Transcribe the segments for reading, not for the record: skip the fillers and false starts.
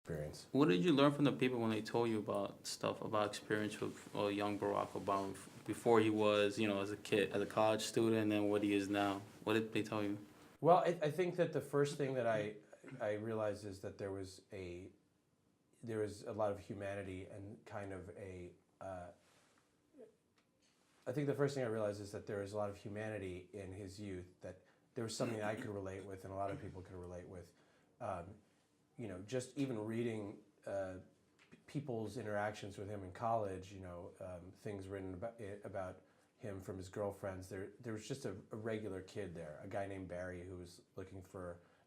experience. What did you learn from the people when they told you about stuff about experience with young Barack Obama before he was, as a kid, as a college student, and then what he is now? What did they tell you? Well, I think that the first thing that I realized is that there was a lot of humanity and kind of I think the first thing I realized is that there was a lot of humanity in his youth, that there was something I could relate with and a lot of people could relate with. Just even reading people's interactions with him in college, things written about him from his girlfriends. There was just a regular kid there, a guy named Barry who was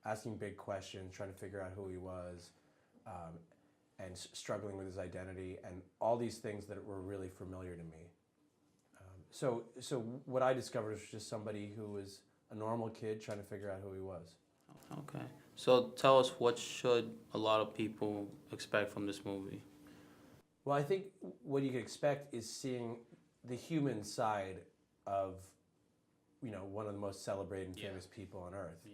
asking big questions, trying to figure out who he was, and struggling with his identity, and all these things that were really familiar to me. So what I discovered was just somebody who was a normal kid trying to figure out who he was. Okay. So tell us, what should a lot of people expect from this movie? Well, I think what you can expect is seeing the human side of, one of the most celebrated and famous people on earth,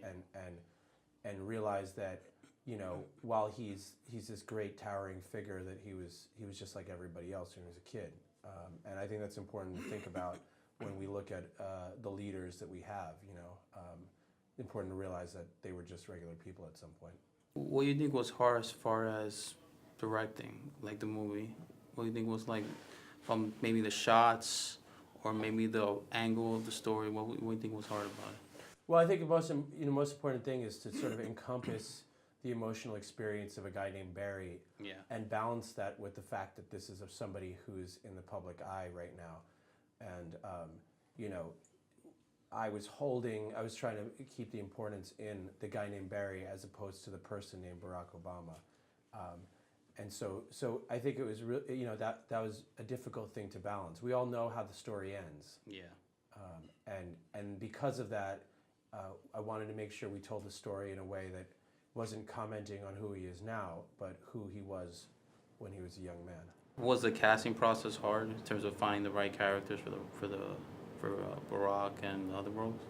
and realize that, while he's this great towering figure, that he was just like everybody else when he was a kid. And I think that's important to think about when we look at the leaders that we have. Important to realize that they were just regular people at some point. What do you think was hard as far as directing, like the movie? What do you think was like, from maybe the shots or maybe the angle of the story? What do you think was hard about it? Well, I think the most important thing is to sort of encompass the emotional experience of a guy named Barry, and balance that with the fact that this is of somebody who's in the public eye right now. And I was trying to keep the importance in the guy named Barry as opposed to the person named Barack Obama. And so I think it was that was a difficult thing to balance. We all know how the story ends. And because of that, I wanted to make sure we told the story in a way that wasn't commenting on who he is now, but who he was when he was a young man. Was the casting process hard in terms of finding the right characters for Barack and the other roles?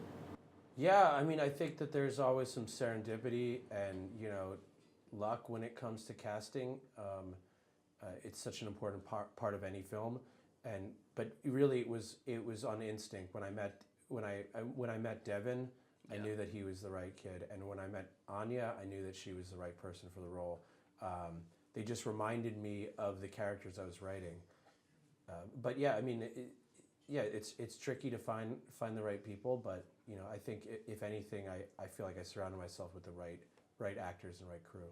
Yeah, I think that there's always some serendipity and luck when it comes to casting. It's such an important part of any film, but really it was on instinct. When I met Devin, I knew that he was the right kid, and when I met Anya, I knew that she was the right person for the role. They just reminded me of the characters I was writing. But yeah, it's tricky to find the right people, but I think if anything, I feel like I surrounded myself with the right actors and right crew.